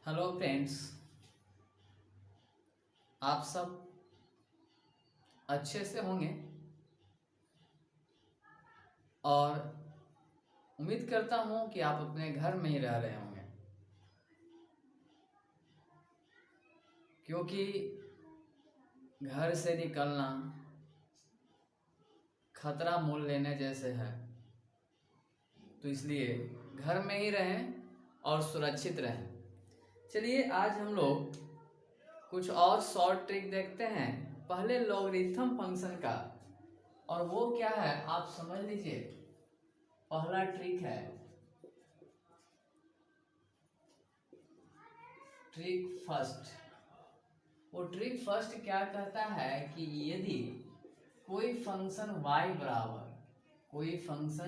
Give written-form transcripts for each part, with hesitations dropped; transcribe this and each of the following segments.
Hello friends, आप सब अच्छे से होंगे और उम्मीद करता हूँ कि आप अपने घर में ही रह रहे होंगे, क्योंकि घर से निकलना खतरा मोल लेने जैसे है। तो इसलिए घर में ही रहें और सुरक्षित रहें। चलिए आज हम लोग कुछ और शॉर्ट ट्रिक देखते हैं, पहले लॉगरिथम फंक्शन का। और वो क्या है आप समझ लीजिए। पहला ट्रिक है ट्रिक फर्स्ट। वो ट्रिक फर्स्ट क्या कहता है कि यदि कोई फंक्शन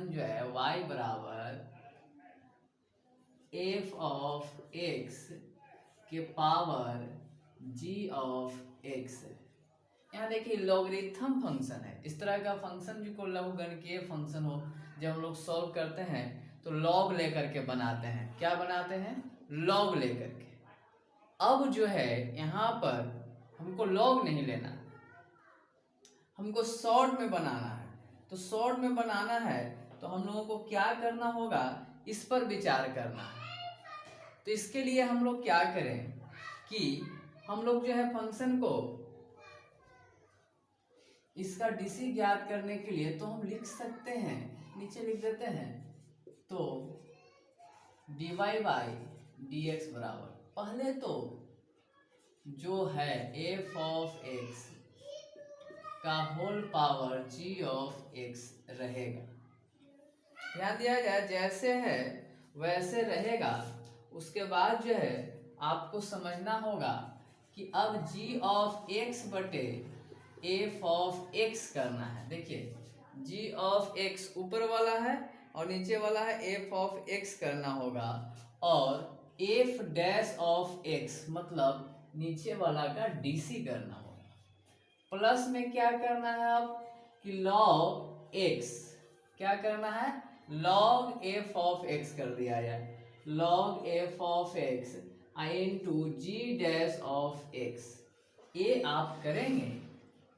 जो है y बराबर f ऑफ x के पावर g ऑफ x है। यहाँ देखिए लॉगरिथम फंक्शन है। इस तरह का फंक्शन जो को लघुगणकीय फंक्शन हो, जब हम लोग सॉल्व करते हैं तो लॉग लेकर के बनाते हैं। क्या बनाते हैं? लॉग लेकर के। अब जो है यहाँ पर हमको लॉग नहीं लेना, हमको शॉर्ट में बनाना है। तो शॉर्ट में बनाना है तो हम लोगों को क्या करना होगा, इस पर विचार करना है। तो इसके लिए हम लोग क्या करें कि हम लोग जो है फंक्शन को इसका डीसी ज्ञात करने के लिए तो हम लिख सकते हैं, नीचे लिख देते हैं। तो dy बाई डी एक्स बराबर पहले तो जो है f ऑफ x का whole power g of x रहेगा। ध्यान दिया जाए, जैसे है वैसे रहेगा। उसके बाद जो है आपको समझना होगा कि अब g ऑफ x बटे f ऑफ x करना है। देखिए g ऑफ x ऊपर वाला है और नीचे वाला है f ऑफ x करना होगा, और f डैश ऑफ x मतलब नीचे वाला का dc करना होगा। प्लस में क्या करना है अब कि log x, क्या करना है log f ऑफ x कर दिया जाए, log f of x into g dash of x। ये आप करेंगे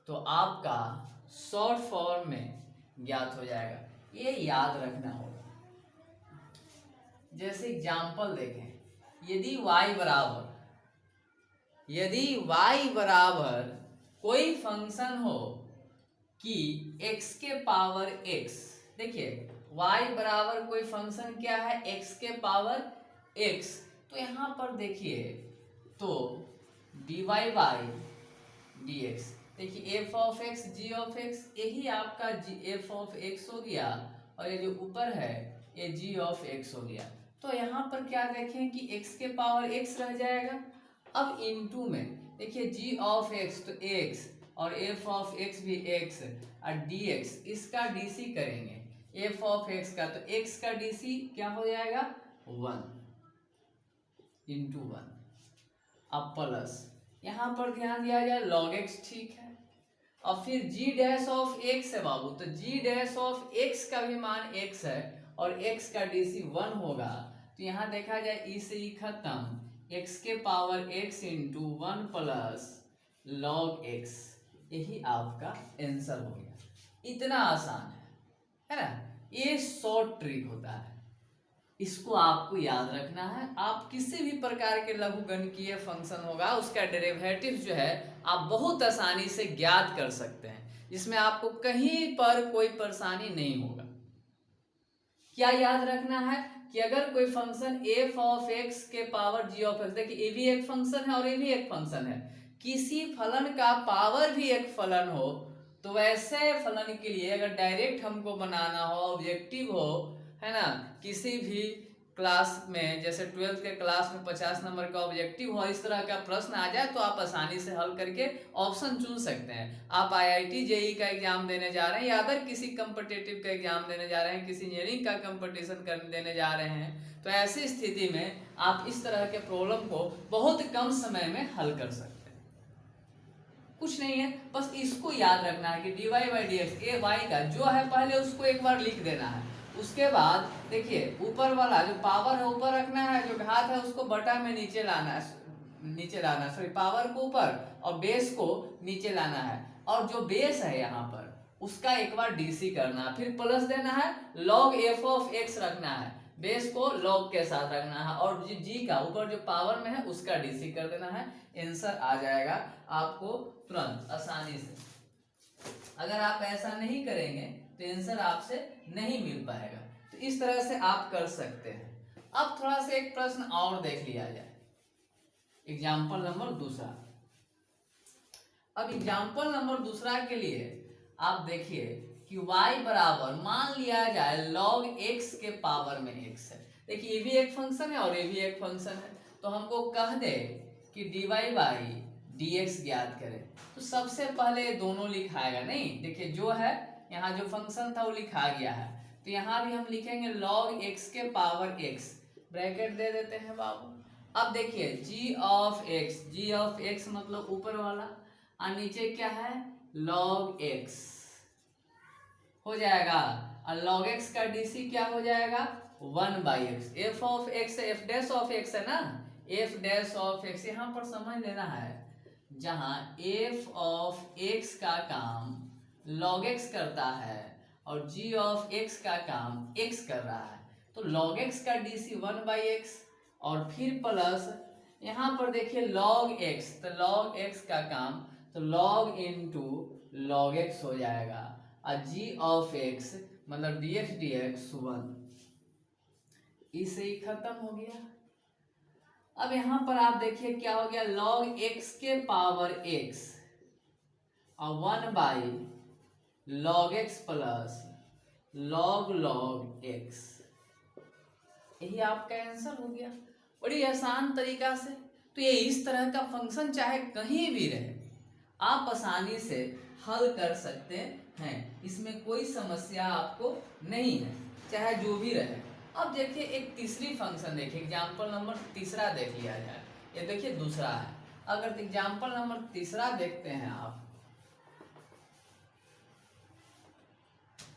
तो आपका शॉर्ट फॉर्म में ज्ञात हो जाएगा। ये याद रखना होगा। जैसे एग्जाम्पल देखें, यदि y बराबर कोई फंक्शन हो कि x के पावर x, देखिए y बराबर कोई फंक्शन क्या है, x के पावर x। तो यहाँ पर देखिए तो dy बाई डी एक्स, देखिए f of x g of x, यही आपका f ऑफ x हो गया, और ये जो ऊपर है ये g ऑफ x हो गया। तो यहाँ पर क्या देखें कि x के पावर x रह जाएगा। अब इनटू में देखिए g ऑफ x तो x और f ऑफ x भी x और dx, इसका dc करेंगे f ऑफ x का, तो x का dc क्या हो जाएगा 1 इंटू 1। अब प्लस यहाँ पर ध्यान दिया जाए log x, ठीक है। और फिर g डैश ऑफ x है बाबू, तो g डैश ऑफ x का भी मान x है और x का dc 1 होगा। तो यहाँ देखा जाए ई से ई खत्म, x के power x into 1 plus log x, यही आपका आंसर हो गया। इतना आसान है ना। ये शॉर्ट ट्रिक होता है, इसको आपको याद रखना है। आप किसी भी प्रकार के लघुगणकीय फंक्शन होगा उसका डेरिवेटिव जो है आप बहुत आसानी से ज्ञात कर सकते हैं, जिसमें आपको कहीं पर कोई परेशानी नहीं होगा। क्या याद रखना है कि अगर कोई फंक्शन f ऑफ x के पावर g ऑफ x, देखिए ये भी एक फंक्शन है और ये भी एक फंक्शन है, किसी फलन का पावर भी एक फलन हो, तो वैसे फलन के लिए अगर डायरेक्ट हमको बनाना हो, ऑब्जेक्टिव हो, है ना, किसी भी क्लास में जैसे 12th के क्लास में 50 नंबर का ऑब्जेक्टिव हो, इस तरह का प्रश्न आ जाए तो आप आसानी से हल करके ऑप्शन चुन सकते हैं। आप IIT JEE का एग्जाम देने जा रहे हैं या अदर किसी कम्पिटिटिव का एग्जाम देने जा रहे हैं, किसी इंजीनियरिंग का कंपटीशन देने जा रहे हैं, तो ऐसी स्थिति में आप इस तरह के प्रॉब्लम को बहुत कम समय में हल कर सकते हैं। कुछ नहीं है, बस इसको याद रखना है कि dy by D x, a y का जो है पहले उसको एक बार लिख देना है, उसके बाद देखिए ऊपर वाला जो पावर है ऊपर रखना है, जो घात है उसको बटा में नीचे लाना है, सॉरी पावर को ऊपर और बेस को नीचे लाना है, और जो बेस है यहाँ पर उसका एक बार डीसी करना है, फिर प्लस देना है, log f ऑफ x रखना है, बेस को log के साथ रखना है, और जी का ऊपर जो पावर में है उसका डीसी कर देना है। आंसर आ जाएगा आपको तुरंत आसानी से। अगर आप ऐसा नहीं करेंगे तो आंसर आपसे नहीं मिल पाएगा। तो इस तरह से आप कर सकते हैं। अब थोड़ा सा एक प्रश्न और देख लिया जाए, एग्जाम्पल नंबर दूसरा। अब एग्जाम्पल नंबर दूसरा के लिए आप देखिए कि y बराबर मान लिया जाए log x के पावर में x है। देखिए ये भी एक फंक्शन है और ये भी एक फंक्शन है, तो हमको कह दे कि dy बाई dx ज्ञात करें। तो सबसे पहले दोनों लिखाएगा नहीं, देखिए जो है यहाँ जो फंक्शन था वो लिखा गया है, तो यहाँ भी हम लिखेंगे log x के पावर x, ब्रैकेट दे देते हैं बाबू। अब देखिए g ऑफ x मतलब ऊपर वाला, और नीचे क्या है log x हो जाएगा, और log x का डीसी क्या हो जाएगा 1/x। f of x f dash of x है ना, f डैश ऑफ x यहाँ पर समझ लेना है, जहाँ f ऑफ x का काम log x करता है और g ऑफ x का काम x कर रहा है, तो log x का डीसी 1/x और फिर प्लस यहाँ पर देखिए log x, तो log x का काम तो log इंटू log x हो जाएगा, और g ऑफ x मतलब dx dx 1, इसे ही खत्म हो गया। अब यहाँ पर आप देखिए क्या हो गया, log x के पावर x और 1/log x plus log x, यही आपका आंसर हो गया बड़ी आसान तरीका से। तो ये इस तरह का फंक्शन चाहे कहीं भी रहे आप आसानी से हल कर सकते हैं, इसमें कोई समस्या आपको नहीं है, चाहे जो भी रहे। अब देखिए एक तीसरी फंक्शन देखिए, एग्जाम्पल नंबर तीसरा देख लिया जाए। ये देखिए दूसरा है, अगर एग्जाम्पल नंबर तीसरा देखते हैं आप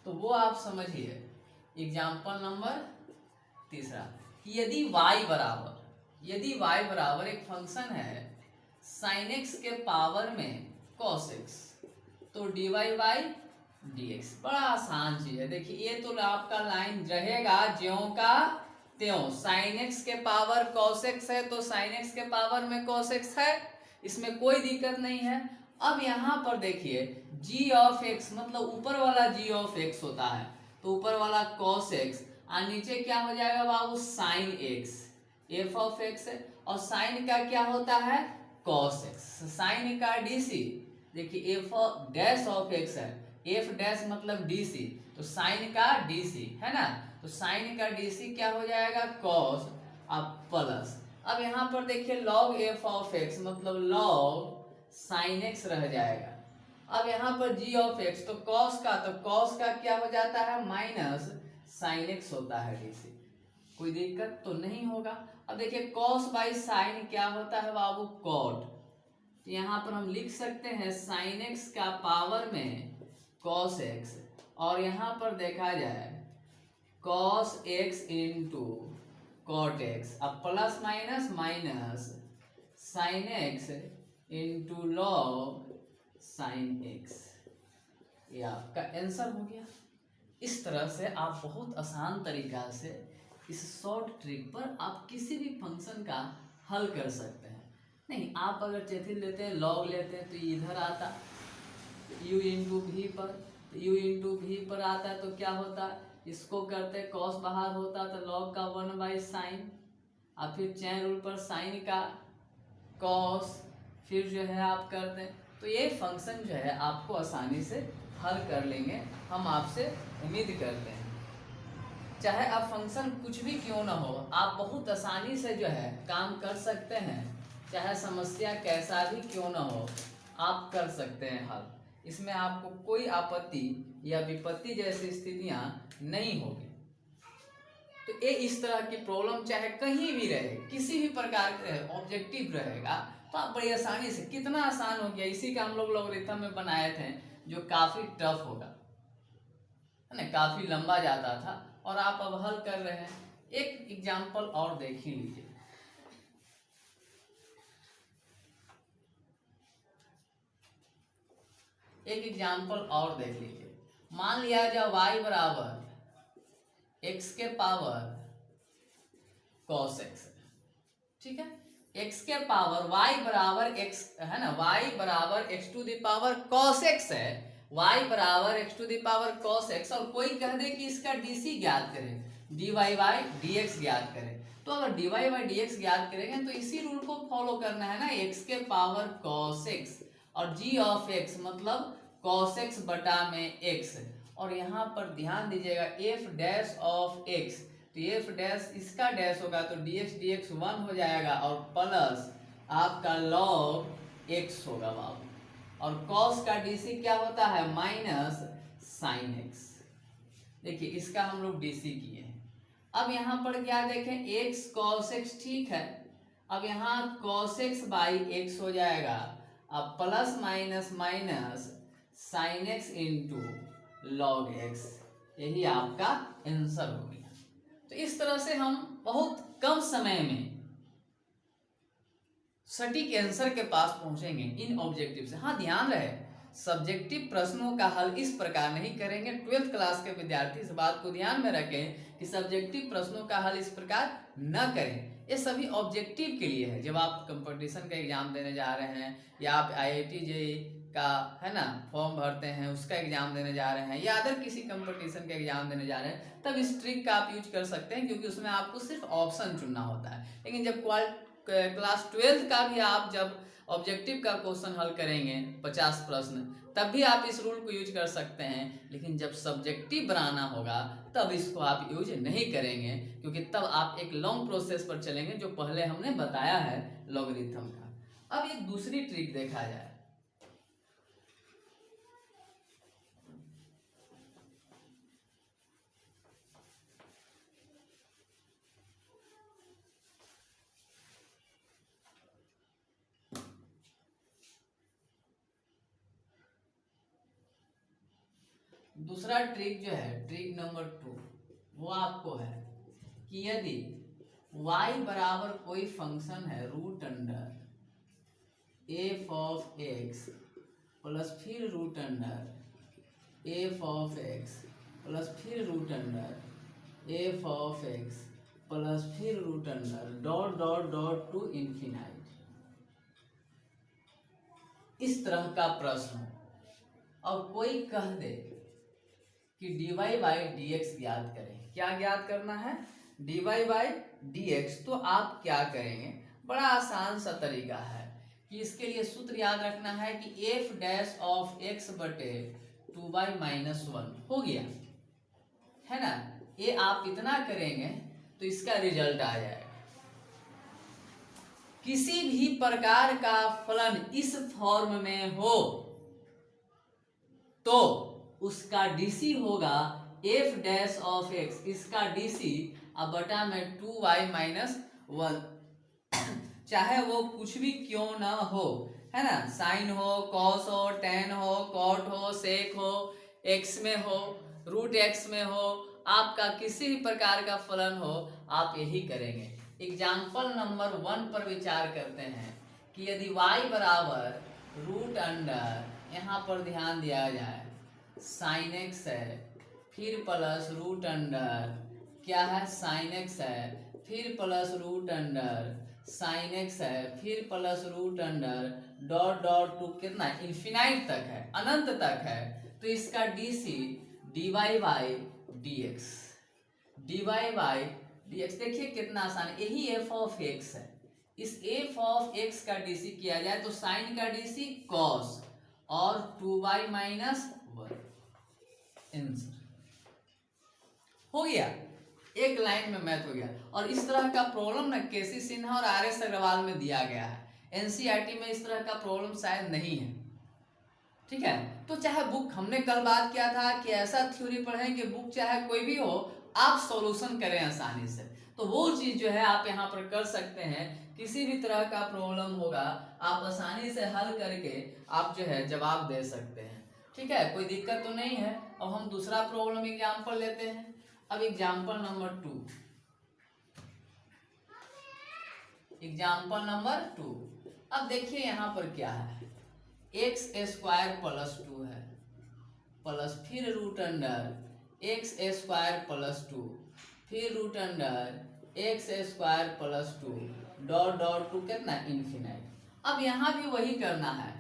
तो वो आप समझिए एग्जाम्पल नंबर तीसरा कि यदि y बराबर एक फंक्शन है sin x के पावर में cos x, तो dy बाई dx बड़ा आसान चीज है। देखिए ये तो आपका लाइन रहेगा ज्यों का त्यों, sin x के पावर cos x है तो sin x के पावर में cos x है, इसमें कोई दिक्कत नहीं है। अब यहाँ पर देखिए g ऑफ x मतलब ऊपर वाला g ऑफ x होता है, तो ऊपर वाला cos x और नीचे क्या हो जाएगा बाबू sin x, f of x है, और sin का क्या होता है cos x, sin का dc देखिए f डैश ऑफ x है, f डैश मतलब dc, तो sin का dc है ना, तो sin का dc क्या हो जाएगा cos, अब प्लस, अब यहाँ पर देखिए log f ऑफ x मतलब log sin x रह जाएगा। अब यहाँ पर g ऑफ x तो cos का क्या हो जाता है माइनस sin x होता है dc, कोई दिक्कत तो नहीं होगा। अब देखिए cos बाई sin क्या होता है बाबू cot, तो यहाँ पर हम लिख सकते हैं sin x का पावर में cos x, और यहाँ पर देखा जाए cos x into cot x, अब plus minus minus sin x into log sin x, ये आपका आंसर हो गया। इस तरह से आप बहुत आसान तरीका से इस शॉर्ट ट्रिक पर आप किसी भी फंक्शन का हल कर सकते हैं। नहीं आप अगर चेथिल लेते हैं log लेते हैं तो इधर आता u इंटू भी पर, तो u इंटू भी पर आता है तो क्या होता है, इसको करते cos बाहर होता तो log का 1/sin, और फिर चैन रूल पर sin का cos, फिर जो है आप करते हैं, तो ये फंक्शन जो है आपको आसानी से हल कर लेंगे, हम आपसे उम्मीद करते हैं। चाहे अब फंक्शन कुछ भी क्यों ना हो आप बहुत आसानी से जो है काम कर सकते हैं, चाहे समस्या कैसा भी क्यों ना हो आप कर सकते हैं हल, इसमें आपको कोई आपत्ति या विपत्ति जैसी स्थितियां नहीं होगी। तो ये इस तरह की प्रॉब्लम चाहे कहीं भी रहे, किसी भी प्रकार के ऑब्जेक्टिव रहेगा तो आप बड़ी आसानी से, कितना आसान हो गया, इसी का हम लोग लॉगरिथम में बनाए थे जो काफ़ी टफ होगा है ना, काफ़ी लंबा जाता था, और आप अब हल कर रहे हैं। एक एग्जाम्पल और देख ही लीजिए। एक एग्जाम्पल और देख लीजिए। मान लिया जाए y बराबर x के पावर cos x, ठीक है। x के पावर y बराबर x है ना, y बराबर x to the power cos x है, y बराबर x to the power cos x, और कोई कह दे कि इसका dc ज्ञात करें, dy बाई dx ज्ञात करें। तो अगर dy बाई dx ज्ञात करेंगे तो इसी रूल को फॉलो करना है ना, x के पावर cos x और g ऑफ x मतलब cos x बटा में x, और यहाँ पर ध्यान दीजिएगा f डैश ऑफ x, तो f डैश इसका डैश होगा तो dx dx 1 हो जाएगा और प्लस आपका log x होगा बाबू, और cos का dc क्या होता है माइनस sin x। देखिए इसका हम लोग dc किए हैं। अब यहाँ पर क्या देखें x cos x, ठीक है। अब यहाँ cos x बाई x हो जाएगा, अब plus minus minus sin x into log x, यही आपका आंसर हो गया। तो इस तरह से हम बहुत कम समय में सटीक आंसर के पास पहुंचेंगे इन ऑब्जेक्टिव से। हाँ ध्यान रहे, सब्जेक्टिव प्रश्नों का हल इस प्रकार नहीं करेंगे। 12th क्लास के विद्यार्थी इस बात को ध्यान में रखें कि सब्जेक्टिव प्रश्नों का हल इस प्रकार न करें। ये सभी ऑब्जेक्टिव के लिए है। जब आप कंपटीशन का एग्जाम देने जा रहे हैं या आप IIT JEE का है ना फॉर्म भरते हैं, उसका एग्जाम देने जा रहे हैं, या अदर किसी कंपटीशन का एग्जाम देने जा रहे हैं, तब इस ट्रिक का आप यूज कर सकते हैं, क्योंकि उसमें आपको सिर्फ ऑप्शन चुनना होता है। लेकिन जब क्लास 12th का भी आप जब ऑब्जेक्टिव का क्वेश्चन हल करेंगे 50 प्रश्न, तब भी आप इस रूल को यूज कर सकते हैं। लेकिन जब सब्जेक्टिव बनाना होगा तब इसको आप यूज नहीं करेंगे, क्योंकि तब आप एक लॉन्ग प्रोसेस पर चलेंगे जो पहले हमने बताया है लॉगरिथम का। अब एक दूसरी ट्रिक देखा जाए। दूसरा ट्रिक जो है, ट्रिक नंबर 2, वो आपको है कि यदि y बराबर कोई फंक्शन है root under F of x plus फिर root under F of x plus फिर root under F of x plus फिर root under dot dot dot to infinite, इस तरह का प्रश्न और कोई कह दे कि dy बाई dx ज्ञात करें। क्या ज्ञात करना है? dy by dx। तो आप क्या करेंगे? बड़ा आसान सा तरीका है कि इसके लिए सूत्र याद रखना है कि f डैश ऑफ x बटे 2y-1 हो गया है ना। ये आप इतना करेंगे तो इसका रिजल्ट आ जाएगा। किसी भी प्रकार का फलन इस फॉर्म में हो तो उसका DC होगा f डैश ऑफ x, इसका DC अब बटा में 2y-1, चाहे वो कुछ भी क्यों ना हो, है ना, साइन हो, कॉस हो, टेन हो, कॉट हो, सेक हो, x में हो, रूट x में हो, आपका किसी भी प्रकार का फलन हो, आप यही करेंगे। एग्जाम्पल नंबर 1 पर विचार करते हैं कि यदि y बराबर रूट अंडर, यहाँ पर ध्यान दिया जाए, साइन x है, फिर प्लस रूट अंडर क्या है साइन x है, फिर plus root under sine x है, फिर plus root under dot dot to कितना इन्फिनाइट तक है, अनंत तक है, तो इसका DC dy by dx, dy by dx। देखिए कितना आसान है, यही f ऑफ x है। इस f ऑफ x का DC किया जाए तो साइन का DC cos और 2y-1 आंसर हो गया। एक लाइन में मैथ हो गया। और इस तरह का प्रॉब्लम ना केसी सिन्हा और RS अग्रवाल में दिया गया है। NCERT में इस तरह का प्रॉब्लम शायद नहीं है, ठीक है। तो चाहे बुक, हमने कल बात किया था कि ऐसा थ्योरी पढ़ें कि बुक चाहे कोई भी हो आप सॉल्यूशन करें आसानी से, तो वो चीज जो है आप यहाँ पर कर सकते हैं। किसी भी तरह का प्रॉब्लम होगा आप आसानी से हल करके आप जो है जवाब दे सकते हैं, ठीक है, कोई दिक्कत तो नहीं है। अब हम दूसरा प्रॉब्लम एग्जाम्पल लेते हैं। अब एग्जाम्पल नंबर 2, एग्जाम्पल नंबर 2। अब देखिए यहाँ पर क्या है, एक्स स्क्वायर प्लस 2 है, प्लस फिर root under x square plus 2, फिर root under x square plus 2, dot dot to कितना इन्फिनाइट। अब यहाँ भी वही करना है,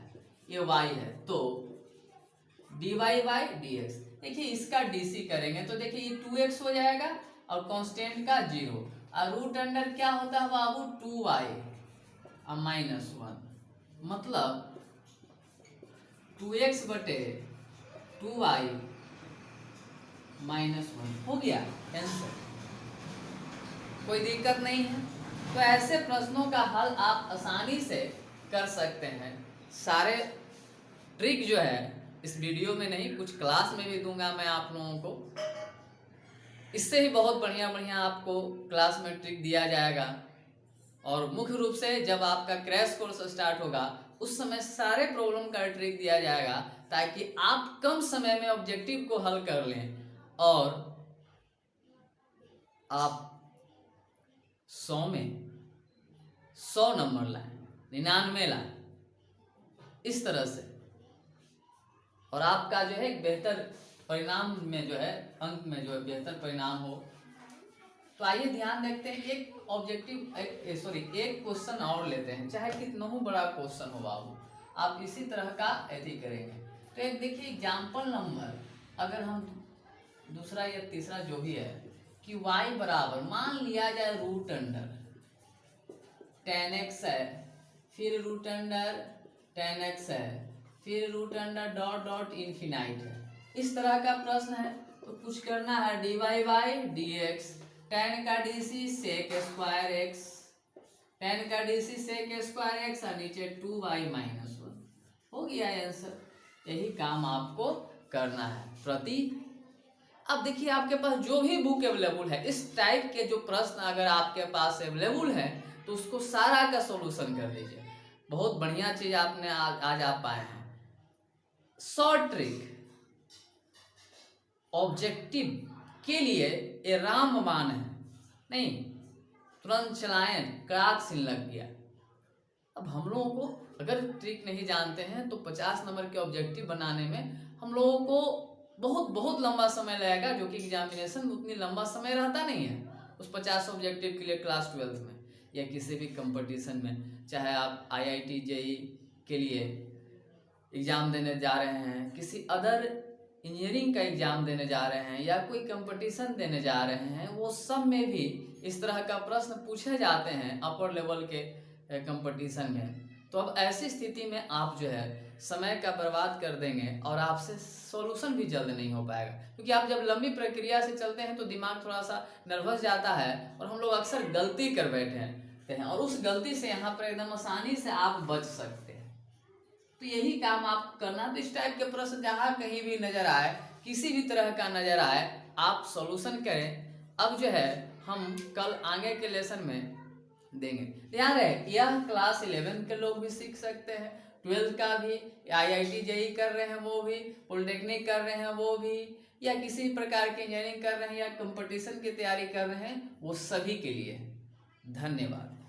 ये y है तो dy बाई डी एक्स। देखिए इसका dc करेंगे तो देखिए ये 2x हो जाएगा और कांस्टेंट का 0, और रूट अंडर क्या होता है बाबू 2y और -1, मतलब 2x बटे 2y -1 हो गया आंसर। कोई दिक्कत नहीं है। तो ऐसे प्रश्नों का हल आप आसानी से कर सकते हैं। सारे ट्रिक जो है इस वीडियो में नहीं, कुछ क्लास में भी दूंगा मैं आप लोगों को, इससे ही बहुत बढ़िया बढ़िया आपको क्लास में ट्रिक दिया जाएगा। और मुख्य रूप से जब आपका क्रैश कोर्स स्टार्ट होगा उस समय सारे प्रॉब्लम का ट्रिक दिया जाएगा, ताकि आप कम समय में ऑब्जेक्टिव को हल कर लें और आप 100 में 100 नंबर लाएं, 99 लाएं, इस तरह से, और आपका जो है एक बेहतर परिणाम में जो है, अंक में जो है बेहतर परिणाम हो। तो आइए ध्यान देखते हैं, एक ऑब्जेक्टिव एक क्वेश्चन और लेते हैं, चाहे कितना ही बड़ा क्वेश्चन हो बाबू, आप इसी तरह का ऐसे करेंगे। तो एक देखिए एग्जाम्पल नंबर, अगर हम दूसरा या तीसरा जो भी है कि y बराबर मान लिया जाए रूट अंडर 10x है, फिर रूट अंडर 10x है, फिर root under dot dot infinite है, इस तरह का प्रश्न है। तो कुछ करना है dy by D X, tan का DC sec square X, tan का डीसी सेक स्क्वायर एक्स और नीचे 2y -1 हो गया आंसर। यही काम आपको करना है प्रति। अब देखिए आपके पास जो भी बुक अवेलेबल है, इस टाइप के जो प्रश्न अगर आपके पास अवेलेबल है तो उसको सारा का सॉल्यूशन कर दीजिए। बहुत बढ़िया चीज आपने आज आप पाए हैं। शॉर्ट ट्रिक ऑब्जेक्टिव के लिए ये रामबाण है, नहीं तुरंत चलाएं, कड़ाक सिल लग गया। अब हम लोगों को अगर ट्रिक नहीं जानते हैं तो 50 नंबर के ऑब्जेक्टिव बनाने में हम लोगों को बहुत लंबा समय लगेगा, जो कि एग्जामिनेशन में उतनी लंबा समय रहता नहीं है उस 50 ऑब्जेक्टिव के लिए। क्लास 12 में या किसी भी कंपटीशन में, चाहे आप IIT JEE के लिए एग्ज़ाम देने जा रहे हैं, किसी अदर इंजीनियरिंग का एग्ज़ाम देने जा रहे हैं, या कोई कंपटीशन देने जा रहे हैं, वो सब में भी इस तरह का प्रश्न पूछे जाते हैं अपर लेवल के कंपटीशन में। तो अब ऐसी स्थिति में आप जो है समय का बर्बाद कर देंगे और आपसे सॉल्यूशन भी जल्द नहीं हो पाएगा, क्योंकि आप जब लंबी प्रक्रिया से चलते हैं तो दिमाग थोड़ा सा नर्वस जाता है और हम लोग अक्सर गलती कर बैठे हैं, और उस गलती से यहाँ पर एकदम आसानी से आप बच सकते हैं। तो यही काम आप करना। तो इस टाइप के प्रश्न जहाँ कहीं भी नजर आए, किसी भी तरह का नजर आए, आप सॉल्यूशन करें। अब जो है हम कल आगे के लेसन में देंगे। ध्यान रहे यह क्लास 11 के लोग भी सीख सकते हैं, 12 का भी, IIT JEE कर रहे हैं वो भी, पॉलिटेक्निक कर रहे हैं वो भी, या किसी प्रकार की इंजीनियरिंग कर रहे हैं या कंपटीशन की तैयारी कर रहे हैं, वो सभी के लिए। धन्यवाद।